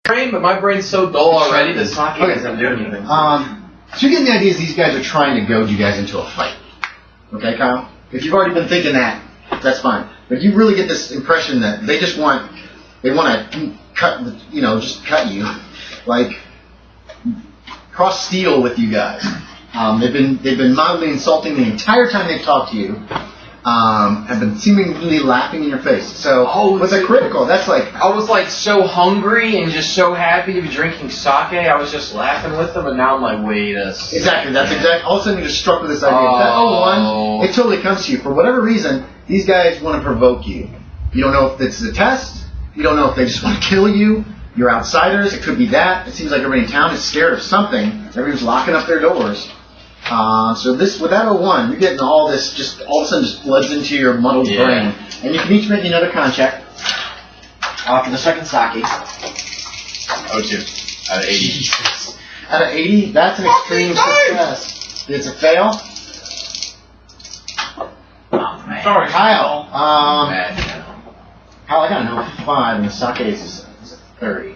brain, but my brain's so dull already that sake doesn't do anything. So you're getting the idea is these guys are trying to goad you guys into a fight. Okay, Kyle? If you've already been thinking that, that's fine. But you really get this impression that they just want to cut, just cut you, like cross steel with you guys. They've been mildly insulting the entire time they've talked to you. Have been seemingly laughing in your face. So, what's a critical? That's like... I was like so hungry and just so happy to be drinking sake, I was just laughing with them, and now I'm like, wait a second. Exactly, that's exactly... All of a sudden you're just struck with this idea. That 01, it totally comes to you. For whatever reason, these guys want to provoke you. You don't know if this is a test. You don't know if they just want to kill you. You're outsiders. It could be that. It seems like everybody in town is scared of something. Everyone's locking up their doors. So this, with that 01, you're getting all this, just all of a sudden just floods into your muddled brain. And you can each make another con check. For the second sake. 02. Out of 80. Jesus. Out of 80, that's an extreme success. It's a fail. Oh, man. Sorry, Kyle. Kyle, I got an 05, and the sake is a 30.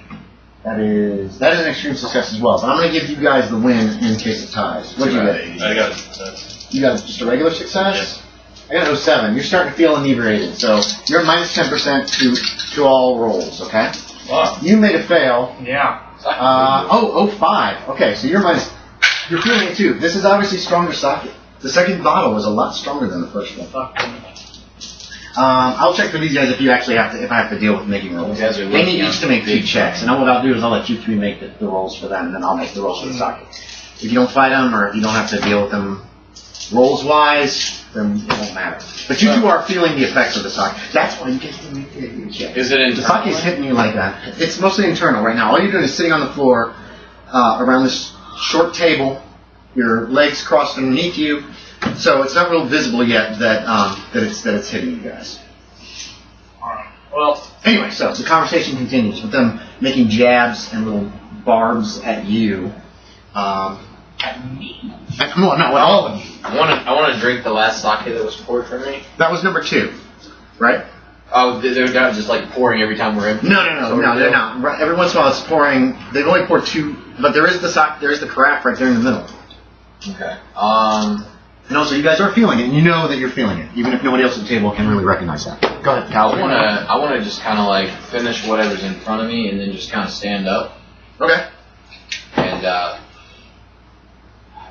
That is an extreme success as well. But I'm going to give you guys the win in case it ties. What did you get? I got a success. You got just a regular success? Yes. I got an 07. You're starting to feel inebriated, so you're minus 10% to all rolls, okay? Wow. You made a fail. Yeah. 05. Okay, so you're feeling it too. This is obviously stronger sake. The second bottle was a lot stronger than the first one. I'll check for these guys if I have to deal with making rolls. They need each to make 2 checks, and then what I'll do is I'll let you 3 make the rolls for them, and then I'll make the rolls for the sake. If you don't fight them, or if you don't have to deal with them rolls-wise, then it won't matter. But you 2 are feeling the effects of the sake. That's why you get to make the check. Is it internal? The sake is hitting you like that. It's mostly internal right now. All you're doing is sitting on the floor around this short table, your legs crossed underneath you. So it's not real visible yet that it's hitting you guys. Alright. Well, anyway, so the conversation continues with them making jabs and little barbs at you. At me? No, not at all of you. I want to drink the last sake that was poured for me. That was number 2, right? Oh, they're not just like pouring every time we're in. No, they're not. Right, every once in a while it's pouring. They've only poured 2, but there is the sake. There is the carafe right there in the middle. Okay. And also, you guys are feeling it, and you know that you're feeling it, even if nobody else at the table can really recognize that. Go ahead, Cal. I want to just kind of like finish whatever's in front of me, and then just kind of stand up. Okay. And I'm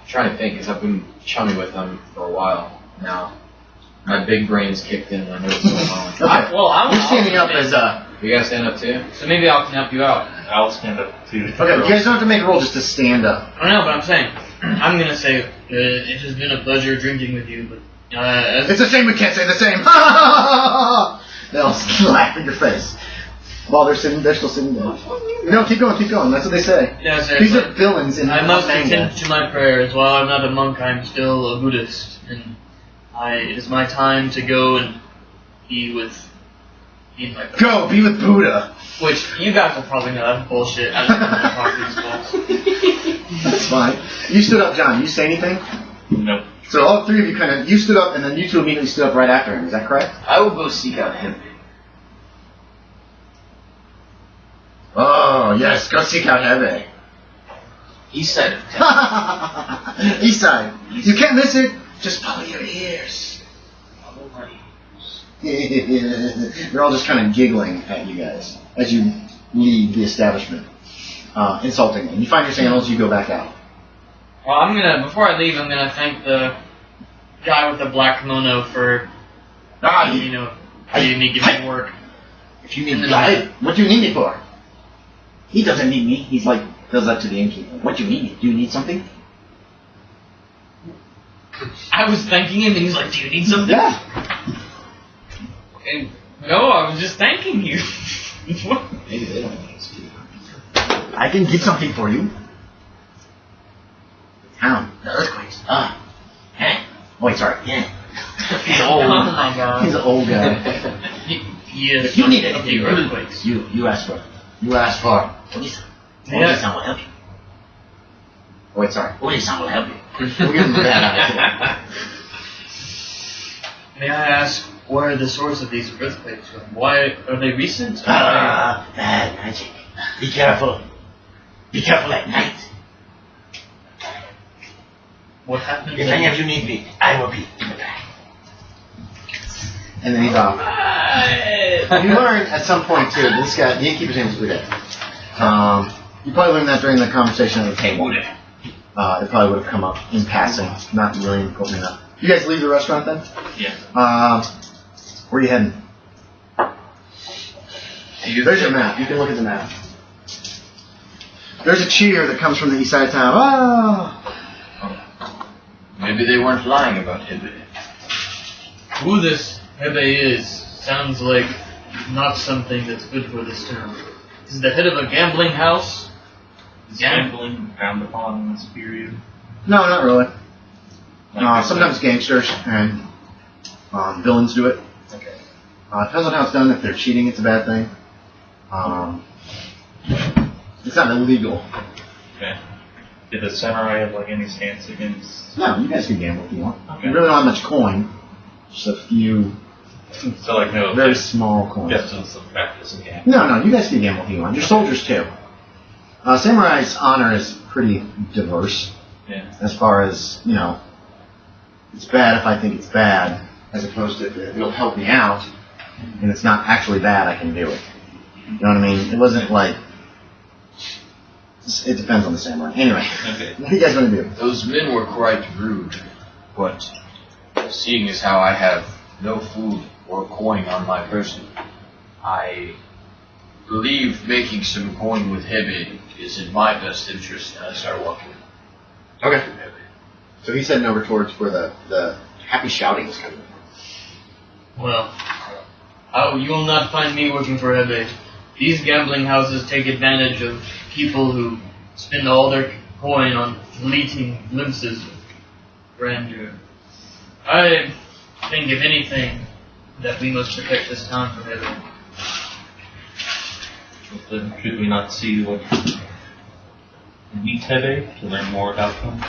trying to think, because I've been chummy with them for a while now. My big brain's kicked in. I know what's going on. Okay. You're standing up as You gotta stand up too. so maybe I can help you out. I'll stand up too. Okay, you guys don't have to make a roll just to stand up. I know, but I'm saying, I'm gonna say it has been a pleasure drinking with you, but it's a shame we can't say the same. They'll laugh in your face while they're still sitting down. No, keep going. That's what they say. Yeah, sir, these are villains in I must manga. attend to my prayers. While I'm not a monk, I'm still a Buddhist, and it is my time to go and be with my prayers. Go be with Buddha. Which you guys will probably know that's bullshit. I don't know talk to these folks. That's fine. You stood up, John. Did you say anything? Nope. So all 3 of you you stood up, and then you 2 immediately stood up right after him. Is that correct? I will go seek out him. Oh, yes. Go seek out Hebe. East side of town. East side. You can't miss it. Just follow your ears. Follow my ears. They're all just kind of giggling at you guys as you leave the establishment, insultingly. You find your sandals, you go back out. Well, before I leave, I'm gonna thank the guy with the black kimono for, how you need to give me work. If you need me, what do you need me for? He doesn't need me. He's like, goes up to the innkeeper. What do you need? Do you need something? I was thanking him, and he's like, do you need something? Yeah. And no, I was just thanking you. Maybe they don't want to. I can get something for you. Town. The earthquakes. Wait, sorry. Yeah. He's old. Oh my god. He's an old guy. Yes. If you need anything, earthquakes. You ask for it. You ask for Oda-san. Oda-san will help you. Wait, sorry. Oda-san will help you. We'll give him that. May I ask, where are the source of these earthquakes from? Why are they recent? Bad magic. Be careful. Be careful at night. What happens? If any of you need me, I will be in the back. And then he's off. You learn at some point too, this guy, the innkeeper's name is Uday. You probably learned that during the conversation at the table. It probably would have come up in passing, not really important enough. You guys leave the restaurant then? Yeah. Where are you heading? There's your map. You can look at the map. There's a cheer that comes from the east side of town. Ah! Maybe they weren't lying about Hebe. Who this Hebe is sounds like not something that's good for this town. Is it the head of a gambling house? Is gambling frowned upon in this period? No, not really. Sometimes gangsters and villains do it. Okay. Depends on how it's done. If they're cheating, it's a bad thing. It's not illegal. Okay. Did the samurai have like any stance against? No, you guys can gamble if you want. Okay. You really don't have much coin. Just a few So like no very small coins. distance of practice in gambling. No, you guys can gamble if you want. You're soldiers too. Samurai's honor is pretty diverse. Yeah. As far as, it's bad if I think it's bad, as opposed to if it'll help me out, and it's not actually bad, I can do it. You know what I mean? It wasn't like, it depends on the samurai. Anyway, Okay. what are you guys going to do? Those men were quite rude, but seeing as how I have no food or coin on my person, I believe making some coin with Hebe is in my best interest, and I start walking. Okay. So he's heading over towards where the happy shouting is coming from. Well, you will not find me working for Hebe. These gambling houses take advantage of people who spend all their coin on fleeting glimpses of grandeur. I think, if anything, that we must protect this town from Hebe. Then should we not see what meet Hebe to learn more about him?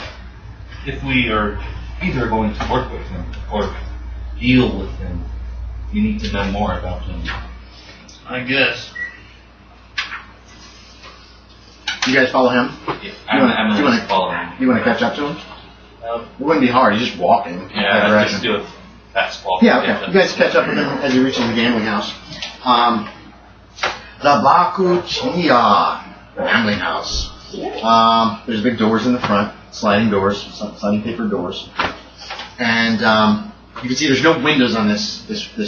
If we are either going to work with him or deal with him, we need to know more about him. I guess. You guys follow him? Yeah, I'm going to follow him. You want to catch up to him? It wouldn't be hard. He's just walking. Yeah, let's just do a fast walk. Yeah, okay. You guys catch up with him as you reach the gambling house. The Bakuchiya gambling house. There's big doors in the front, sliding doors, sliding paper doors. And you can see there's no windows on this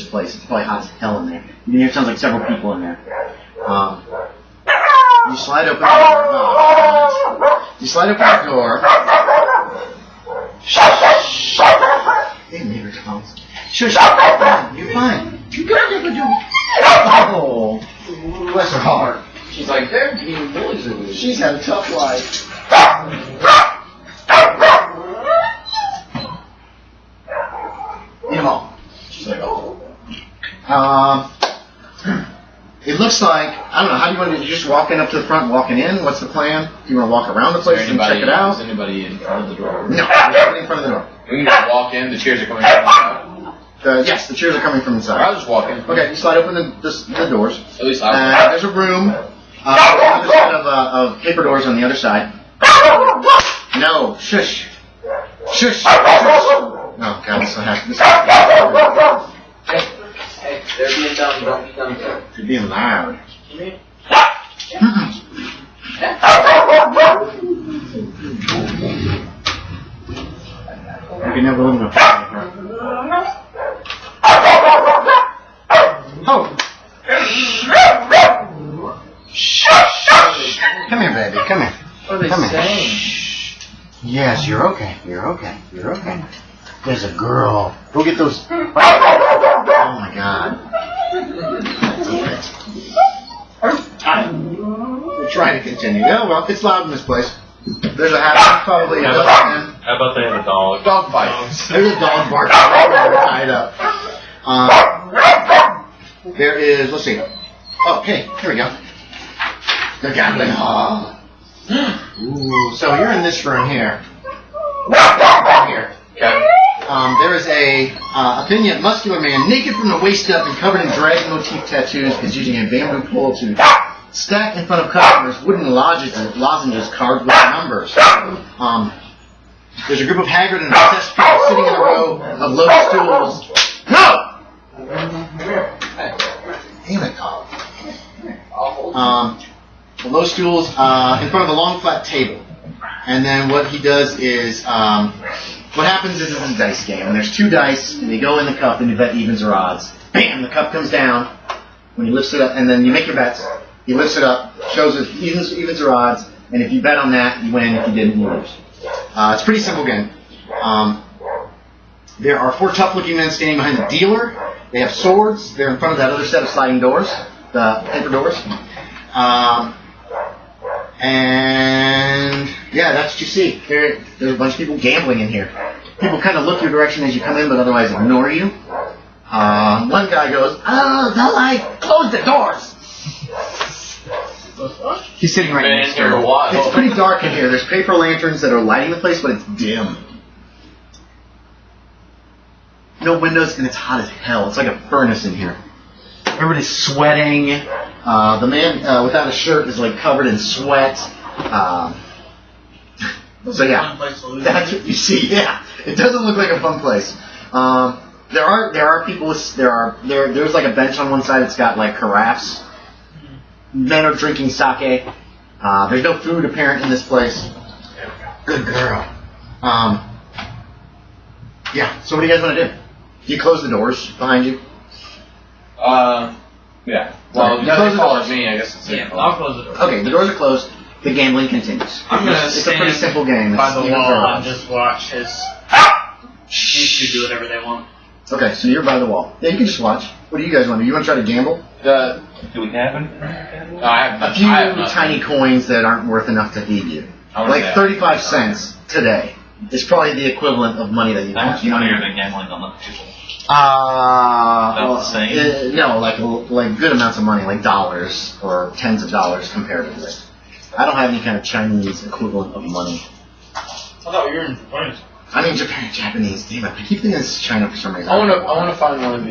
place. It's probably hot as hell in there. You can hear it sounds like several people in there. You slide open the door. You slide open the door. Shh. Hey, neighbor Thomas. Shush. You're fine. You got it. Oh, bless her heart. She's like, they're being bullies over this. She's had a tough life. Eat them all. She's like, oh. It looks like, I don't know, how do you want to do? You just walking up to the front, walking in? What's the plan? Do you want to walk around the place and check it out? Is anybody in front of the door? No, there's nobody in front of the door. We can just walk in, the chairs are coming from inside. Yes, the chairs are coming from inside. I'll just walk in. Okay, you slide open the doors. At least I'll There's a room. Another set of paper doors on the other side. No, shush. Shush. Oh, God, this is so happy. Hey, they're being dumb, don't be dumb too. You're being loud. You can never live in a Oh! Come here, baby. Come here. What are they Come saying? Shh. Yes, you're okay. You're okay. You're okay. There's a girl. Go get those. Oh my God. They're trying to continue. Oh well, it's loud in this place. There's a half, probably a dozen. How about they have a dog? Dog fight. There's a dog barking everywhere tied up. There is, let's see. Oh, hey, here we go. The gambling hall. Ooh, so you're in this room here. Right here. Okay. There is a opinion muscular man, naked from the waist up and covered in dragon motif tattoos, is using a bamboo pole to stacked in front of customers, wooden lozenges carved with numbers. There's a group of haggard and obsessed people sitting in a row of low stools. No! Damn it, dog. Low stools in front of a long flat table. And then what he does is, what happens is it's a dice game. And there's 2 dice, and they go in the cup, and you bet evens or odds. Bam! The cup comes down. When he lifts it up, and then you make your bets. He lifts it up, shows it evens or odds, and if you bet on that, you win. If you didn't, you lose. It's a pretty simple game. There are 4 tough-looking men standing behind the dealer. They have swords. They're in front of that other set of sliding doors, the paper doors. And yeah, that's what you see. There's a bunch of people gambling in here. People kind of look your direction as you come in, but otherwise ignore you. One guy goes, "Oh, don't I close the doors?" He's sitting right next to her. It's pretty dark in here. There's paper lanterns that are lighting the place, but it's dim. No windows, and it's hot as hell. It's like a furnace in here. Everybody's sweating. The man without a shirt is like covered in sweat. So yeah, that's what you see. Yeah, it doesn't look like a fun place. There are people. There's like a bench on one side. It's got like carafes. Men are drinking sake. There's no food apparent in this place. Good girl. Yeah. So what do you guys want to do? You close the doors behind you. Yeah. Well, you close the doors. Me, I guess it's I'll close the door. Okay, the doors are closed. The gambling continues. I'm gonna It's a pretty simple game. by It's the even wall for and us. just watch his. These 2 do whatever they want. Okay, so you're by the wall. Yeah, you can just watch. What do you guys want to do? You want to try to gamble? The Do we have any? No, I have A nothing. few I have nothing. tiny coins that aren't worth enough to feed you. I wanna Like say 35 cents today is probably the equivalent of money that you How have. much money are they gambling on the people? Well, the same? no, like good amounts of money, like dollars or tens of dollars comparatively. I don't have any kind of Chinese equivalent of money. I thought you were in Japan. I mean Japanese. Damn it! I keep thinking it's China for some reason. I want to find one of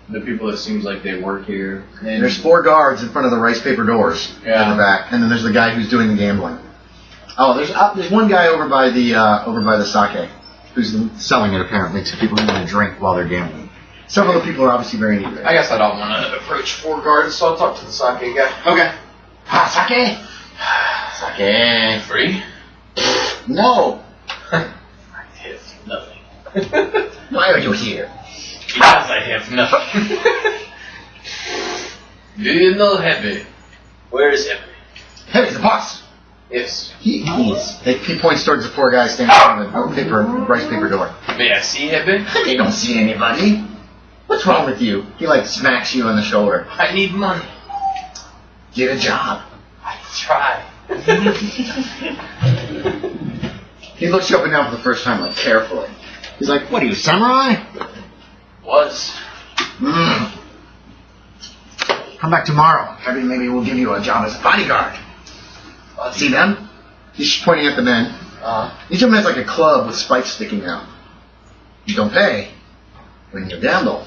the people that seems like they work here. And There's 4 guards in front of the rice paper doors in the back, and then there's the guy who's doing the gambling. Oh, there's one guy over by the sake, who's selling it apparently to people who want to drink while they're gambling. Several of the people are obviously very inebriated. I guess I don't want to approach 4 guards, so I'll talk to the sake guy. Okay. Sake. Sake. Free? No. I have nothing. Why are you here? Because I have nothing. Do you know Hebe? Where is Hebe? Hey, the boss. Yes. He points towards the 4 guys standing in front of the rice paper door. May I see Hebe? They don't see anybody. What's wrong with you? He like smacks you on the shoulder. I need money. Get a job. I try. He looks you up and down for the first time, like carefully. He's like, "What are you, samurai?" Was. Come back tomorrow. Maybe we'll give you a job as a bodyguard. See them? He's pointing at the men. Each of them has like a club with spikes sticking out. You don't pay when you gamble.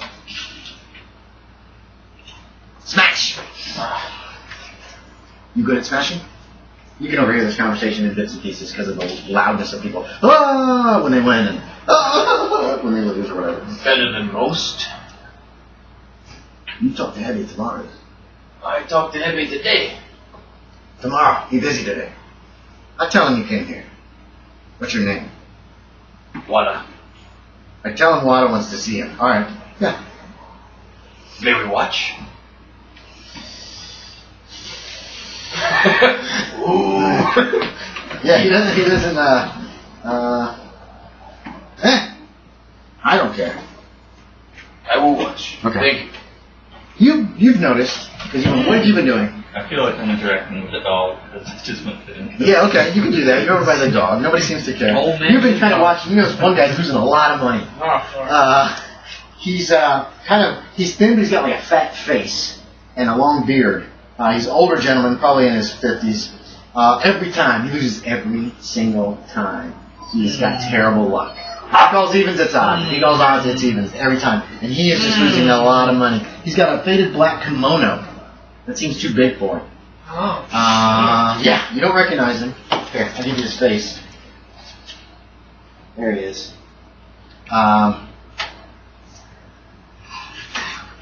Smash! You good at smashing? You can overhear this conversation in bits and pieces because of the loudness of people. Ah! When they win and when they lose or whatever. Better than most. You talk to Heavy tomorrow. I talked to Hebe today. Tomorrow. He's busy today. I tell him you came here. What's your name? Wada. I tell him Wada wants to see him. Alright. Yeah. May we watch? Ooh. Yeah, he doesn't, I don't care. I will watch. Okay. Thank you. You've noticed, because what have you been doing? I feel like I'm interacting with the dog. That's just what it is. Yeah, okay, you can do that. You're over by the dog. Nobody seems to care. Old man You've been kind of watching. You know, this one guy's losing a lot of money. He's he's thin, but he's got like a fat face and a long beard. He's an older gentleman, probably in his 50s. Every time, he loses every single time. He's got terrible luck. He calls evens, it's odds. He calls odds, it's evens. Every time. And he is just losing a lot of money. He's got a faded black kimono that seems too big for him. Oh. Yeah, you don't recognize him. Here, I'll give you his face. There he is.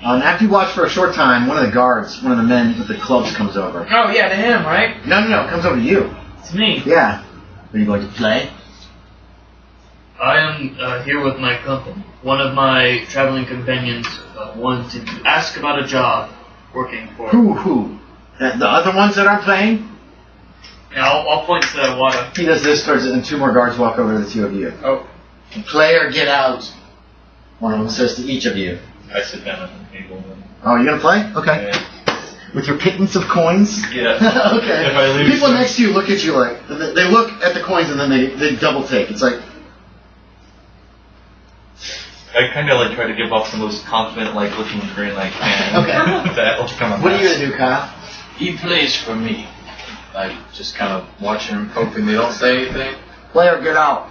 And after you watch for a short time, one of the guards, one of the men with the clubs comes over. Oh, yeah, to him, right? No, comes over to you. It's me. Yeah. Are you going to play? I am here with my company. One of my traveling companions wanted to ask about a job working for... Who? The other ones that aren't playing? Yeah, I'll point to Wada. He does this towards it, and two more guards walk over to the two of you. Oh. Play or get out. One of them says to each of you. I sit down at the table. Oh, you're gonna play? Okay. Yeah. With your pittance of coins? Yeah. Okay. If I lose People some- next to you look at you like, they look at the coins and then they double take. It's like, I kind of like try to give off the most confident, like looking grin I can. Okay. That will come up. what are you gonna do, Kyle? He plays for me. I just kind of watching him, hoping they don't say anything. Play or get out.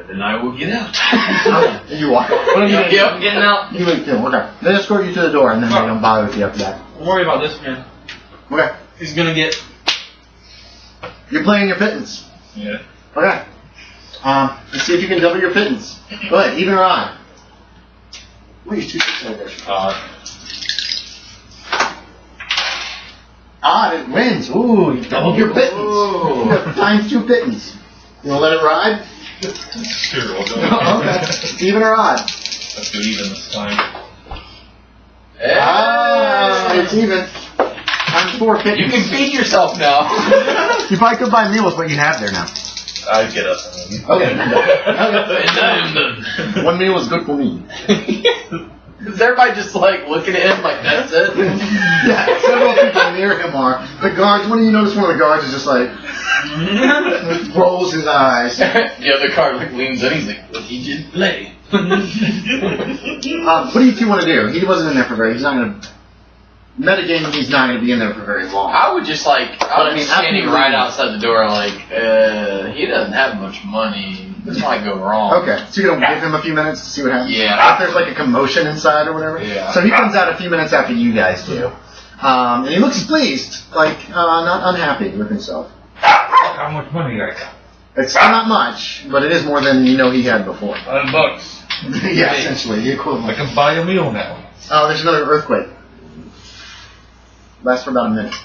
Then I will get out. Okay. And you walk. What are you doing? Yep. I'm getting out. You wait too. Okay. They escort you to the door and then they don't bother with you after that. Don't worry about this man. Okay. He's gonna get... You're playing your pittance. Yeah. Okay. Let's see if you can double your pittance. Go ahead, even or odd. What are you 2 6 Odd, it wins. Ooh, you doubled your pittance. You got times 2 pittance. You wanna let it ride? Sure, we'll go. Okay. Even or odd? Let's do even this time. It's even. Times 4 pittance. You can feed yourself now. You probably could buy a meal with what you have there now. I get up. Okay. And 1 meal is good for me. is everybody just like looking at him like that's it? Yeah, several people near him are. The guards, when do you notice one of the guards is just like, rolls his eyes. The other guard like leans in, he's like, well, he did play. What do you two want to do? He wasn't in there for he's not going to, metagaming, he's not going to be in there for very long. I would just like, I would be standing after you right leave- outside the door like, he doesn't have much money. This might go wrong. Okay, so you're going to give him a few minutes to see what happens? Yeah. If there's like a commotion inside or whatever? Yeah. So he comes out a few minutes after you guys do. And he looks pleased, like not unhappy with himself. How much money I got? It's still not much, but it is more than you know he had before. $5. Yeah, essentially, the I equivalent. can buy a meal now. Oh, there's another earthquake. Lasts for about a minute.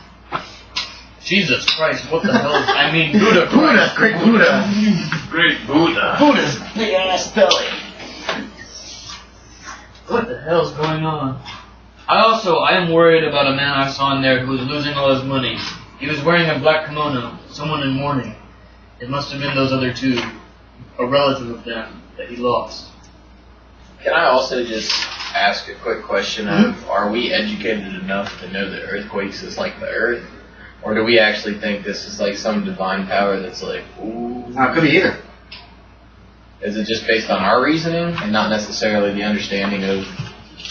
Jesus Christ, what the hell? I mean, Buddha Buddha, Christ. great Buddha. Great Buddha. Buddha's big ass belly. What the hell's going on? I am worried about a man I saw in there who was losing all his money. He was wearing a black kimono, someone in mourning. It must have been those other two, a relative of them, that he lost. Can I also just ask a quick question of, are we educated enough to know that earthquakes is like the earth? Or do we actually think this is like some divine power that's like, ooh? Could be either. Is it just based on our reasoning and not necessarily the understanding of...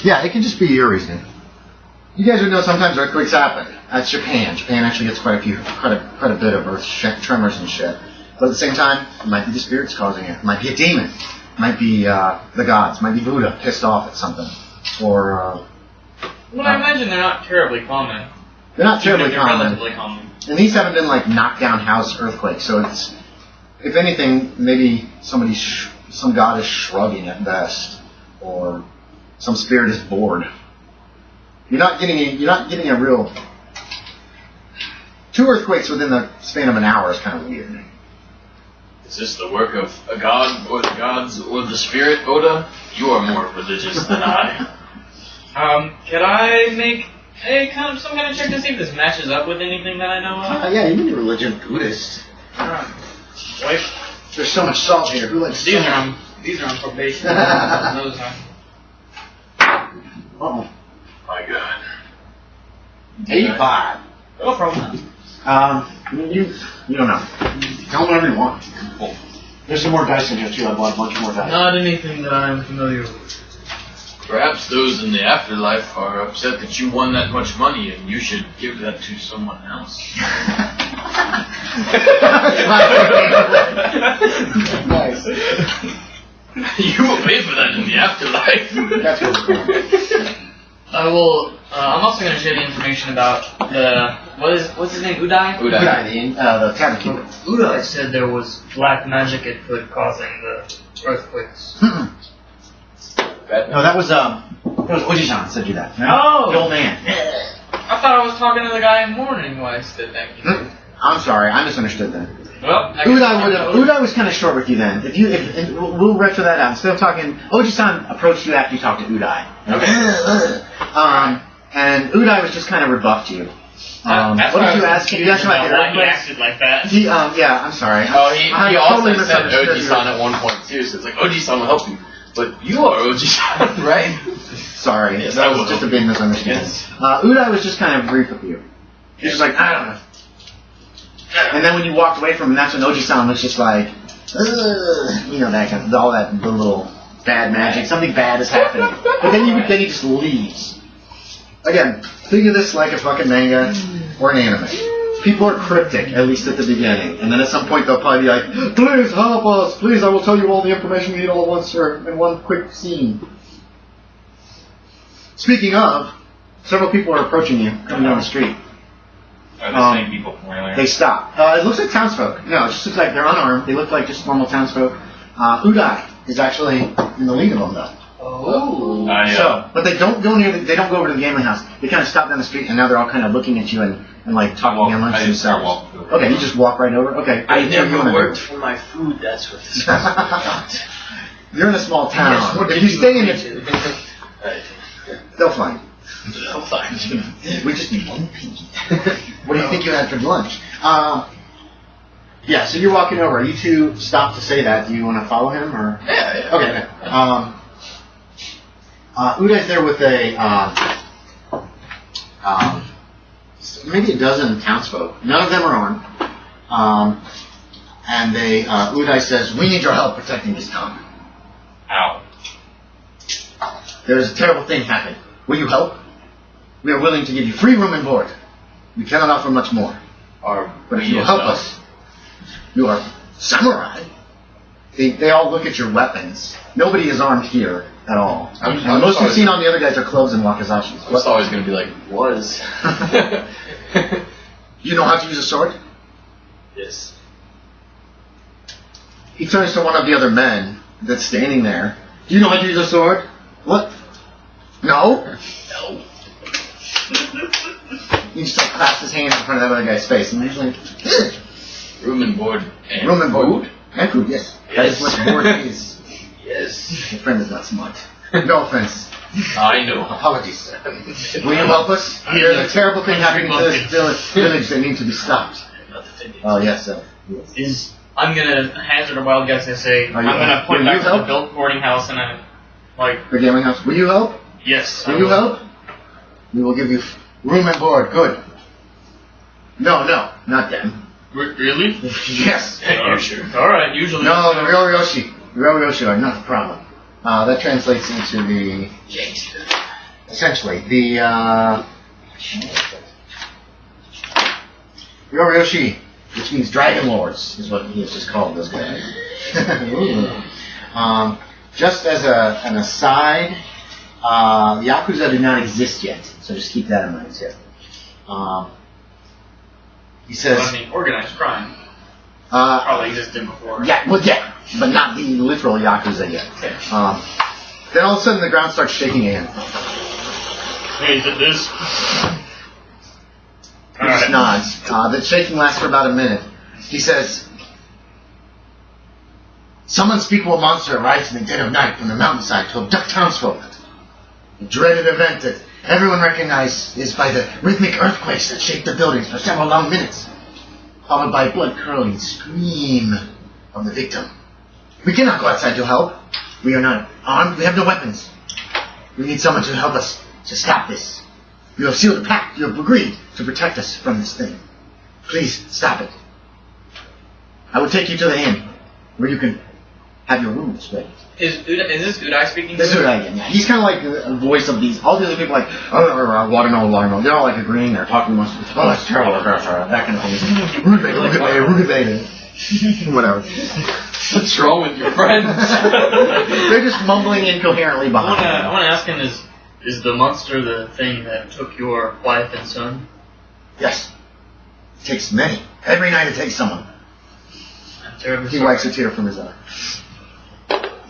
Yeah, it can just be your reasoning. You guys would know sometimes earthquakes happen. That's Japan. Japan actually gets quite a bit of earth tremors and shit. But at the same time, it might be the spirits causing it. It might be a demon. It might be the gods. It might be Buddha pissed off at something. Or, Well, I imagine they're not terribly common. they're not Even terribly if they're common. relatively common. And these haven't been like knockdown house earthquakes. So it's, if anything, maybe some god is shrugging at best. Or some spirit is bored. You're not getting a real... 2 earthquakes within the span of an hour is kind of weird. Is this the work of a god or the gods or the spirit, Oda? You are more religious than I. Could I make some kind of check to see if this matches up with anything that I know of? Yeah, you need a religion Buddhist. Alright. Wait, There's so much salt here. Who likes these salt? are on probation. Those are. Uh-oh. My God. 85. No problem. You don't know. Tell them whatever you want. There's some more dice in here too. I bought a bunch more dice. Not anything that I'm familiar with. Perhaps those in the afterlife are upset that you won that much money and you should give that to someone else. Nice. You will pay for that in the afterlife. That's what's going on. I will. I'm also going to share the information about the what's his name? Udai. Udai, the tavern keeper. Udai said there was black magic at foot causing the earthquakes. No, that was Oji-san said you that. Oh! The old man. I thought I was talking to the guy in mourning when I said thank you. I'm sorry, I misunderstood then. Well, Udai was kind of short with you then. We'll retro that out. Instead of talking, Oji-san approached you after you talked to Udai. Okay. And Udai was just kind of rebuffed you. That's what did you ask? You asked about the why he earthquakes? acted like that. Yeah, I'm sorry. Oh, he also totally said misunderstood Oji-san at one point too, so it's like, Oji-san will help you. But you are Oji-san, right? Sorry, Yes, that I was will. just a big misunderstanding. Yes. Udai was just kind of brief with you. He was just like, I don't know. And then when you walked away from him, that's when Oji-san was just like, you know, that kind of, all that little bad magic. Something bad is happening. But then he just leaves. Again, think of this like a fucking manga or an anime. People are cryptic, at least at the beginning. And then at some point they'll probably be like, please help us. Please, I will tell you all the information you need all at once, sir, in one quick scene. Speaking of, several people are approaching you, coming down the street. Are the same people from earlier? They stop. It looks like townsfolk. No, it just looks like they're unarmed. They look like just normal townsfolk. Udai is actually in the lead of them, though. Oh. So, but they don't go over to the gambling house. They kind of stop down the street, and now they're all kind of looking at you and like talking amongst themselves. Okay, you just walk right over. Okay. I never worked for my food, that's what this is. You're in a small town. Yes, what if did you stay in it, Right. they'll find. I'm fine. We just need one pinky. What do you think you had for lunch? Yeah, so you're walking over. You two stop to say that. Do you want to follow him or? Yeah. Okay. Udai's there with maybe a dozen townsfolk. None of them are armed. And Udai says, "We need your help protecting this town. Ow. There's a terrible thing happening. Will you help? We are willing to give you free room and board. We cannot offer much more. But if you will help us, you are samurai." They all look at your weapons. Nobody is armed here at all. And most you've seen on the other guys are clothes and wakizashis. I was always going to be like, was. You know how to use a sword? Yes. He turns to one of the other men that's standing there. Do you know how to use a sword? What? No? No. He just like claps his hands in front of that other guy's face, and he's like, "Ugh." Room and board. And Room and board. food? And food, yes. That is what board is. Yes. Your friend is not smart. No offense. I know. Apologies, sir. Will you help us? There's a terrible thing happening to this village that needs to be stopped. Oh, yes, sir. Yes. I'm gonna hazard a wild guess and say I'm gonna point back to the built boarding house and I'm like, The gambling house. Will you help? yes. Will you help? We will give you room and board. Good. No, not them. Really? Yes. You're sure. All right. Usually. No, the ryu-ryoshu are not the problem. That translates into the, essentially, the, ryu-ryoshu, which means dragon lords, is what he has just called those guys. Just as an aside, Yakuza do not exist yet, so just keep that in mind too. He says, I mean, organized crime uh, probably existed before. yeah, but not the literal Yakuza yet. Then all of a sudden the ground starts shaking again. Hey, is it this? He just nods. The shaking lasts for about a minute. He says, "Some unspeakable monster arrives in the dead of night from the mountainside to abduct townsfolk. A dreaded event that everyone recognizes by the rhythmic earthquakes that shake the buildings for several long minutes, followed by a blood-curdling scream of the victim. We cannot go outside to help. We are not armed. We have no weapons. We need someone to help us to stop this. You have sealed a pact. You have agreed to protect us from this thing. Please stop it. I will take you to the inn where you can have your rooms ready." Is this Udai speaking? This is Udai again, yeah. He's kind of like the voice of these. All the other people, like, Wada Ino. They're all like agreeing. They're talking amongst them. Oh, that's terrible. That kind of thing. Rude. Whatever. What's wrong with your friends? They're just mumbling incoherently I behind. want to ask him: Is the monster the thing that took your wife and son? Yes. It takes many. Every night it takes someone. I'm terribly He sorry. wipes a tear from his eye.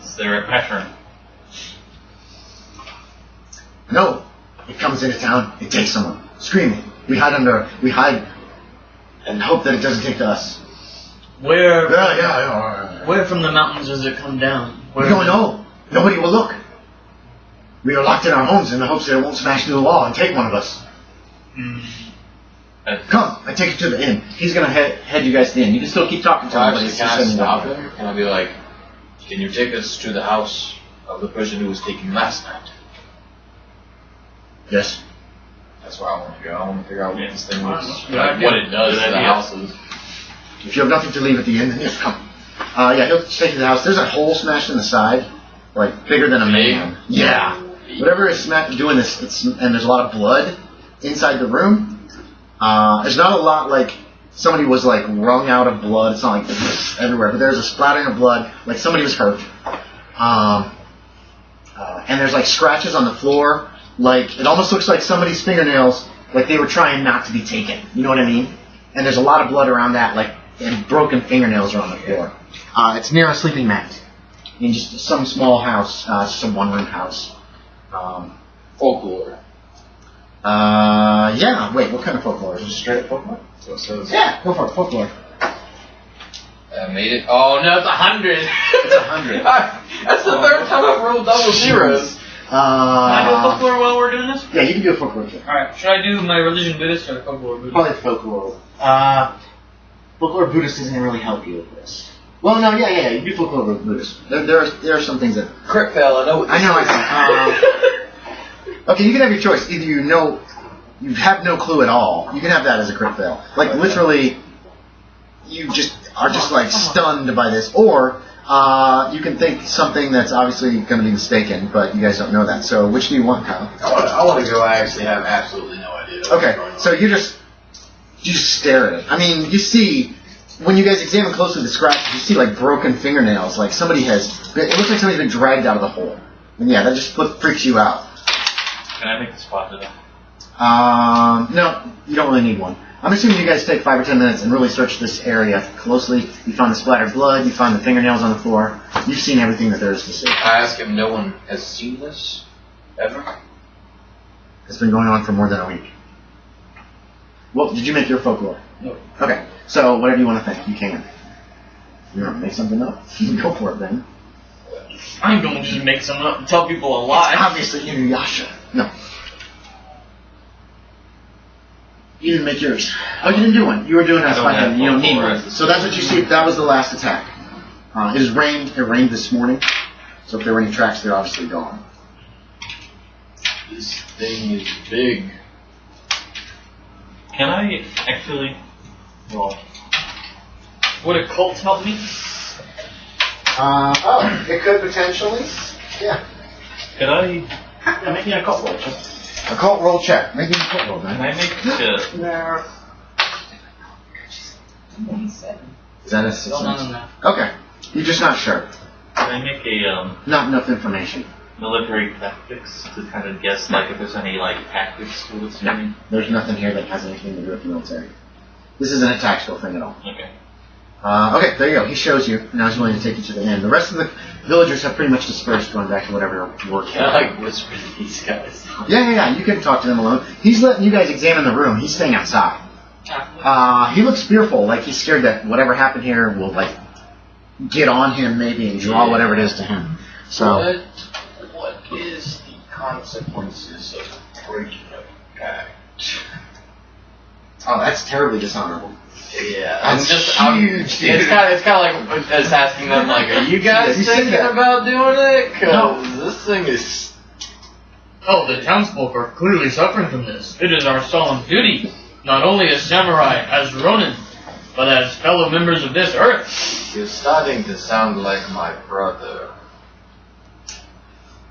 Is there a pattern? No. It comes into town, it takes someone. Screaming. We hide and hope that it doesn't take to us. Where Yeah. where from the mountains does it come down? We don't know. Nobody will look. We are locked in our homes in the hopes that it won't smash through the wall and take one of us. Come, I take you to the inn. He's gonna head you guys to the inn. You can still keep talking to him. but Actually, it's can just I sending stop you- him? Can I be like, can you take us to the house of the person who was taken last night? Yes. That's where I want to go. I want to figure out what this thing is, Good like idea. what it does Good to the idea. houses. If you have nothing to leave at the inn, then yes, come. Yeah, he'll take you to the house. There's a hole smashed in the side, like bigger than a man. Yeah. Whatever is doing this, and there's a lot of blood inside the room. There's not a lot like somebody was like wrung out of blood. It's not like everywhere, but there's a splattering of blood, like somebody was hurt. And there's like scratches on the floor. Like it almost looks like somebody's fingernails, like they were trying not to be taken. You know what I mean? And there's a lot of blood around that, like and broken fingernails are on the floor. It's near a sleeping mat in just some small house, just a one-room house. Folklore. Yeah. Wait, what kind of folklore? Is it straight up folklore? So it says. Yeah, go for it. Folklore. Made it. Oh no, it's 100. It's 100. That's the third time I've rolled double zeros. Can I do a folklore while we're doing this? Yeah, you can do a folklore check. Alright, should I do my religion Buddhist or folklore Buddhist? Probably folklore. Folklore Buddhist doesn't really help you with this. Well, no, yeah, you do folklore Buddhist. There are some things that. Crit fail. I know what this I know. Okay, you can have your choice. Either you have no clue at all. You can have that as a crit fail. Like literally, you just are just like stunned by this, or you can think something that's obviously going to be mistaken, but you guys don't know that. So, which do you want, Kyle? I want to go. I actually have absolutely no idea. Okay, so you just stare at it. I mean, you see, when you guys examine closely the scratches, you see like broken fingernails, like somebody has, it looks like somebody's been dragged out of the hole. And yeah, that just freaks you out. Can I make a spot of that? No, you don't really need one. I'm assuming you guys take 5 or 10 minutes and really search this area closely. You find the splattered blood, you find the fingernails on the floor. You've seen everything that there is to see. I ask him. No one has seen this ever. It's been going on for more than a week. Well, did you make your folklore? No. Okay, so whatever you want to think, you can. You want to make something up? Go for it then. I'm going to just make something up and tell people a It's lie. obviously Inuyasha. No. You didn't make yours. Oh, you didn't do one. You were doing that I don't by have hand. You don't need folklore. one. So that's what you see. That was the last attack. It rained this morning. So if there were any tracks, they're obviously gone. This thing is big. Can I actually? Well, Would a cult help me? It could potentially. Yeah. could I? Yeah, make me an occult roll. Occult roll check. Make me an occult roll, Can man. I make No. Is that a 6? No. Okay. You're just not sure. Can I make a Not enough information. military tactics to kind of guess like if there's any like tactics to what's No. doing? There's nothing here that has anything to do with the military. This isn't a tactical thing at all. Okay. Okay, there you go. He shows you. Now he's willing to take you to the inn. The rest of the villagers have pretty much dispersed, going back to whatever work. Can I like whisper to these guys? Yeah. You can talk to them alone. He's letting you guys examine the room. He's staying outside. He looks fearful, like he's scared that whatever happened here will like get on him maybe and draw whatever it is to him. So What is the consequences of breaking a pact? oh, that's terribly dishonorable. Yeah, That's huge, dude. It's kind of like us asking them, like, are you guys Yeah, you said thinking that. about doing it? Cause No. this thing is. Oh, the townsfolk are clearly suffering from this. It is our solemn duty, not only as samurai, as ronin, but as fellow members of this earth. You're starting to sound like my brother.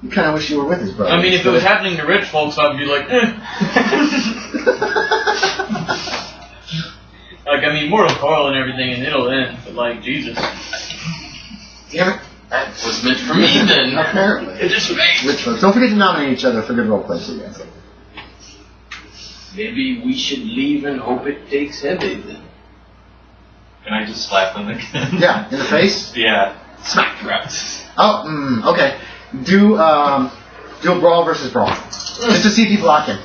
You kind of wish you were with his brother. I mean, if it was happening to rich folks, I'd be like, Like, I mean, mortal coil and everything, and it'll end, but like, Jesus. Damn it. That was meant for me then. Apparently. It is fate. Which ones? Don't forget to nominate each other for good role plays again. Maybe we should leave and hope it takes heavy then. Can I just slap him again? Yeah, in the face. Yeah. Smack. Right. Oh, okay. Do a brawl versus brawl, just to see if you block him.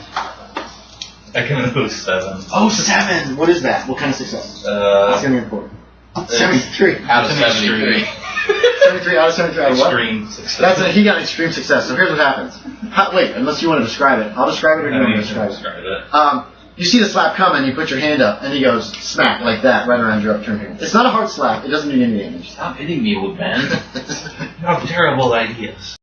I can move 7. Oh, 7. What is that? What kind of success? That's gonna be important. 73. Out of It's an 73. 73 out of 73 out of what? Extreme success. He got extreme success. So here's what happens. Wait, unless you want to describe it, I'll describe it, or you want me to describe it. You see the slap coming, you put your hand up, and he goes smack like that, right around your upturned hand. It's not a hard slap. It doesn't do any damage. Stop hitting me, old man. You have terrible ideas.